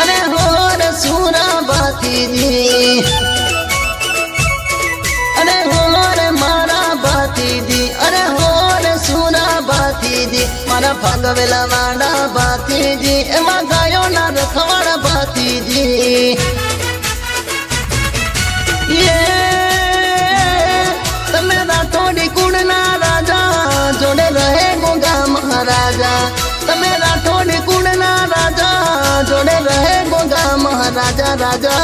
अरे होर सूरा भातीजी अरे होर मारा भातीजी अरे होर सूरा भातीजी मारा भागवेला वाड़ा भातीजी एमा गायो ना रखवाड़ा भातीजी ये तमेरा थोड़ी कुड़ना राजा जोड़े रहे गोगा महाराजा तमेरा थोड़ी कुड़ना राजा जोड़े रहे गोगा महाराजा राजा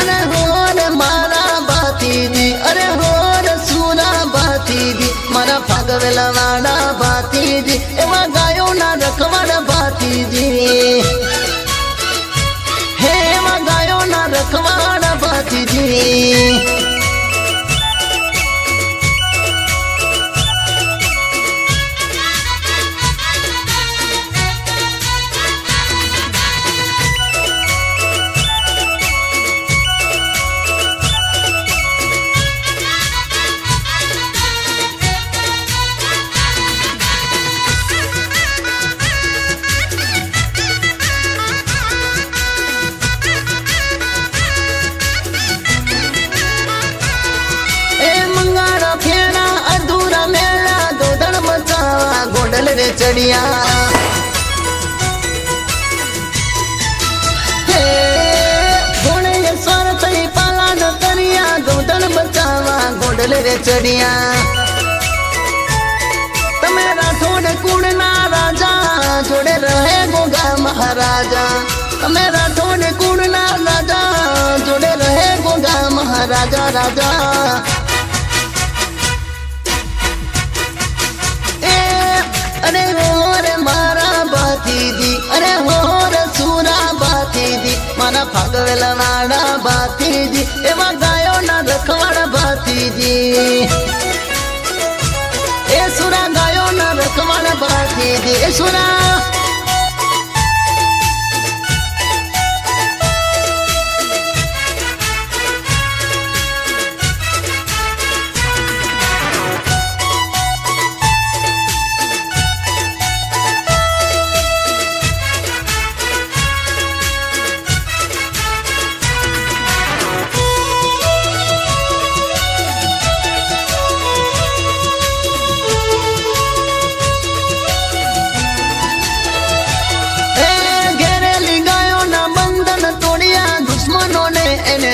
अरे होर मारा भातीजी अरे होर सूरा भातीजी मारा भागवेला वाड़ा भातीजी एवा गायो ना रखवाड़ा भातीजी हे एवा गायो ना रखवाड़ा भातीजी गोडल रे चढ़िया घोड़े स्वर थई पाला न करिया गोदड़ बचावा गोडल रे चढ़िया तमेरा थोड़े कुड़ना राजा जोड़े रहे गोगा महाराजा तमेरा थोड़े कुड़ना राजा जोड़े रहे गोगा महाराजा राजा अरे होर मारा भातीजी अरे होर सूरा भातीजी मारा भागवेला वाड़ा भातीजी एवा गायो ना रखवाड़ा भातीजी ए सूरा गायो ना रखवाड़ा भातीजी ए सूरा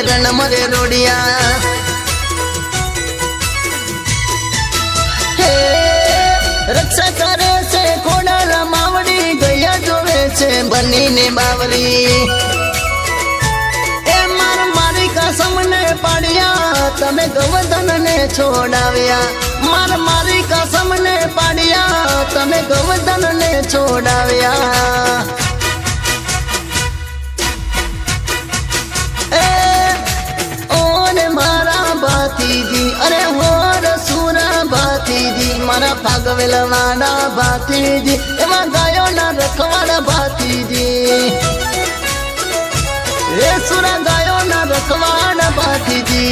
रण मरे रोडिया हे रक्षा करे से खोड़ा मावड़ी गया जोवे से बनी ने बावरी ए मार मारी कसम ने पाड़िया तमे गोवर्धन ने छोड़ाव्या मार मारी कसम ने पाड़िया तमे गोवर्धन ने छोड़ाव्या भातीजी अरे होर सूरा भातीजी मारा भागवेला वाड़ा भातीजी एवा गायो ना रखवाड़ा भातीजी ए सूरा गायो ना रखवाड़ा भातीजी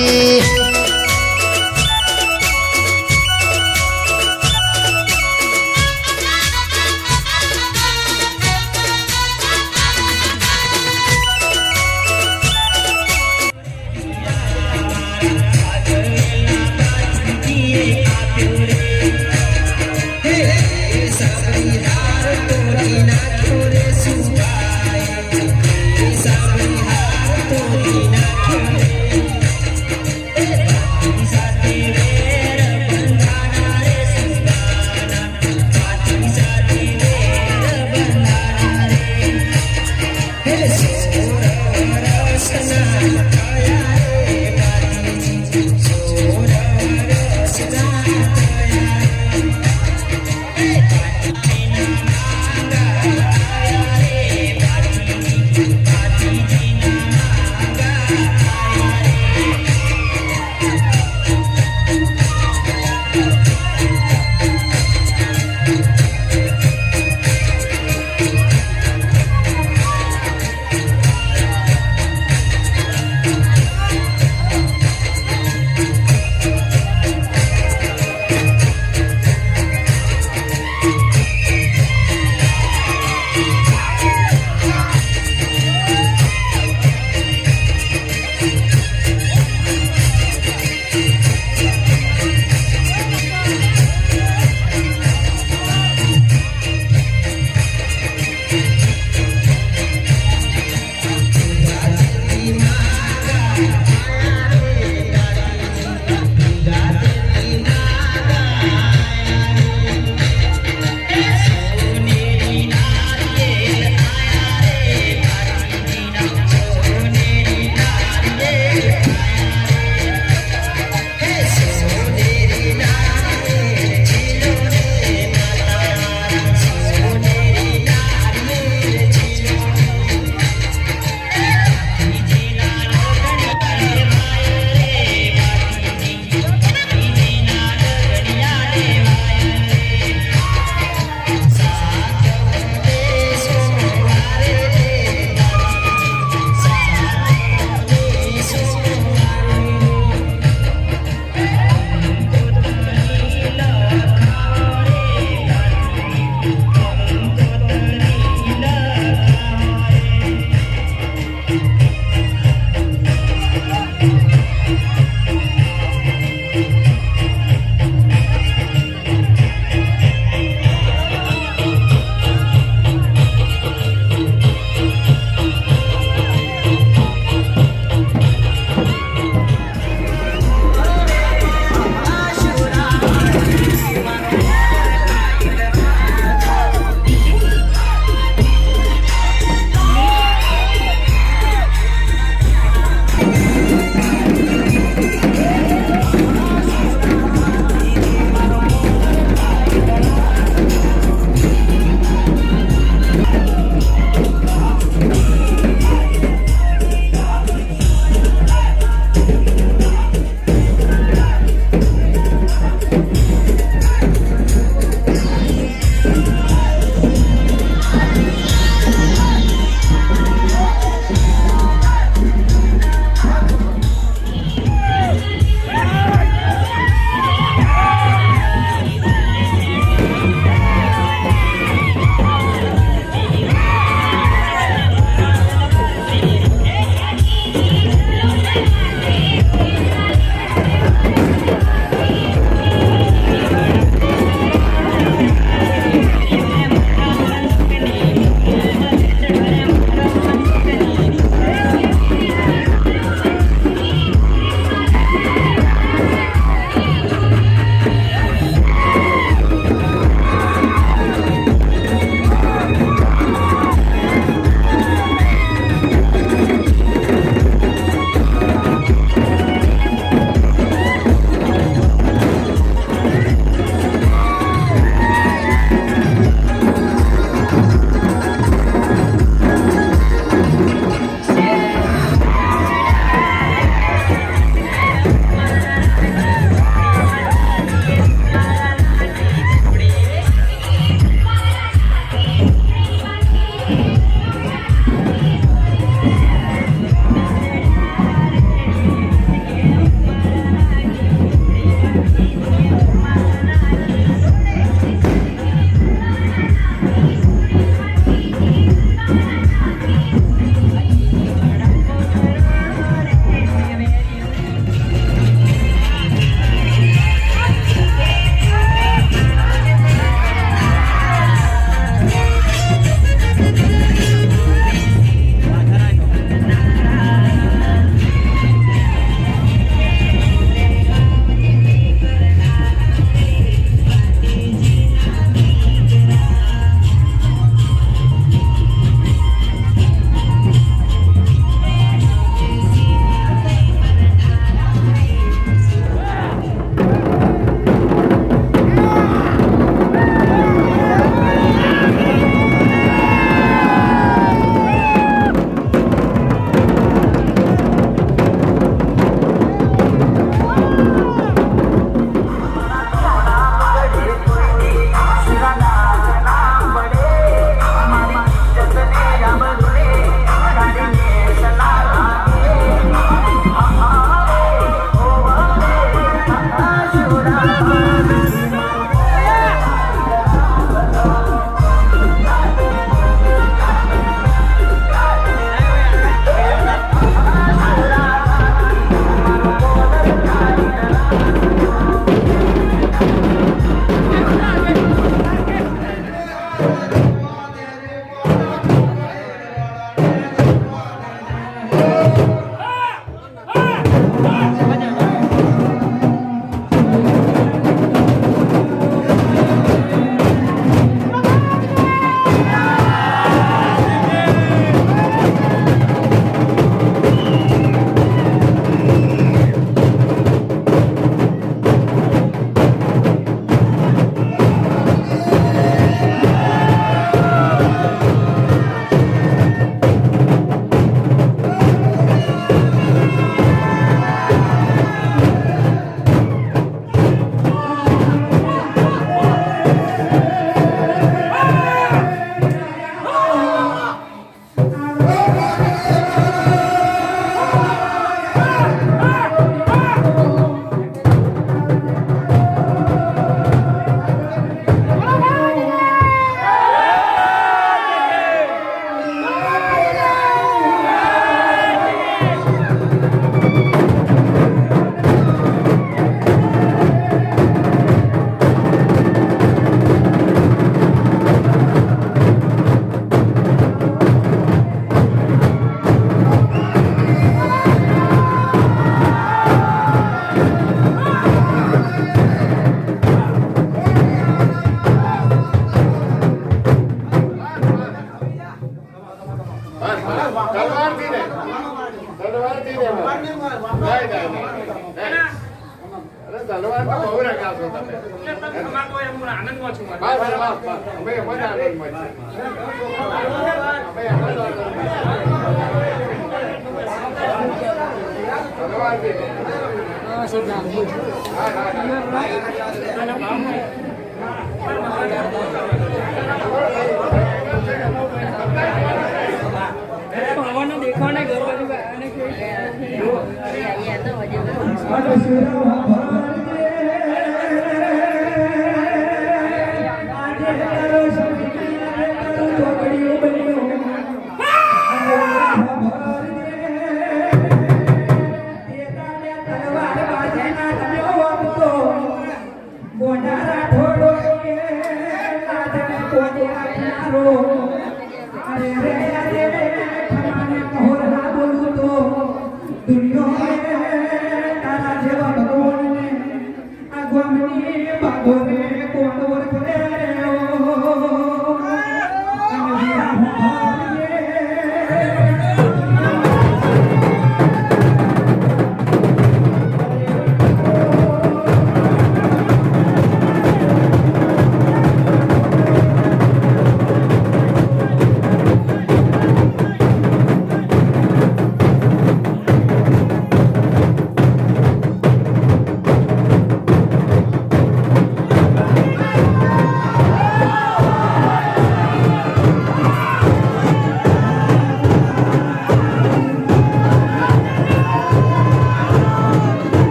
દેખાને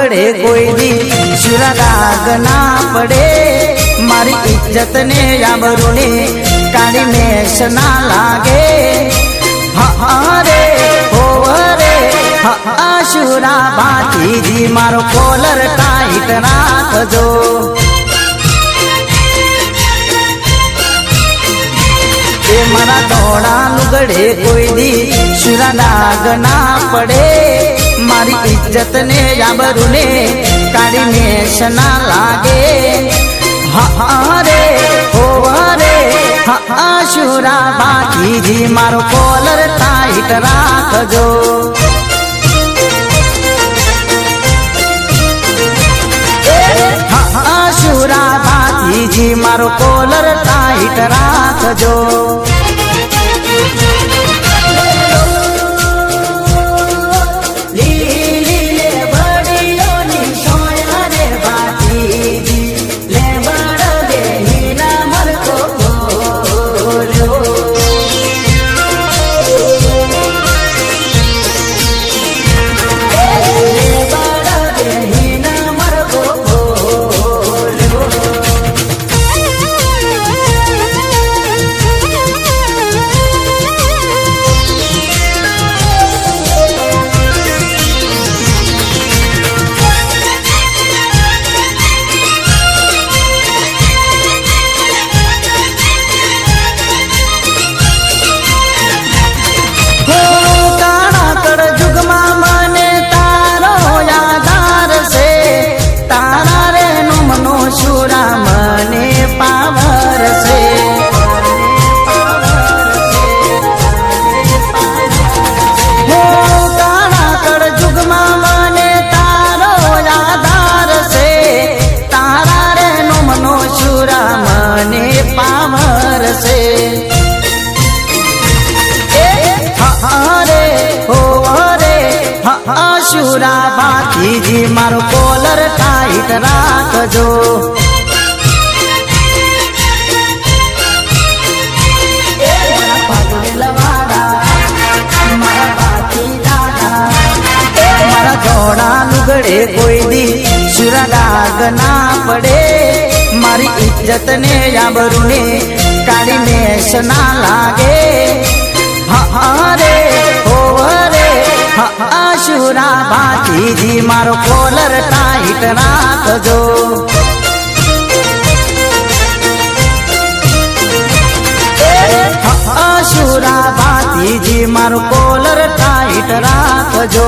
લુગડે કોઈ દી શુરા દાગ ના પડે મારી ઇજ્જત ને આબરૂ ને કાળી મેષ ના લાગે હરે હોરે શુરા ભાતીજી મારો કોલર ટાઈટ રાખજો એ મારા ધોળા લુગડે કોઈ દી શુરા દાગ ના પડે મારી ઇજ્જત ને આબરૂ ને કાળી મેષ ના લાગે હરે હોરે શુરા ભાતીજી મારો કોલર ટાઈટ રાખજો શુરા ભાતીજી મારો કોલર ટાઈટ રાખજો શુરા ભાતીજી મારો કોલર ટાઈટ રાખજો મારા ધોળા લુગડે કોઈ દી શુરા દાગ ના પડે મારી ઇજ્જત ને આબરૂ ને કાળી મેષ ના લાગે હરે હોરે શુરા ભાતીજી મારો કોલર ટાઈટ રાખજો શુરા ભાતીજી મારો કોલર ટાઈટ રાખજો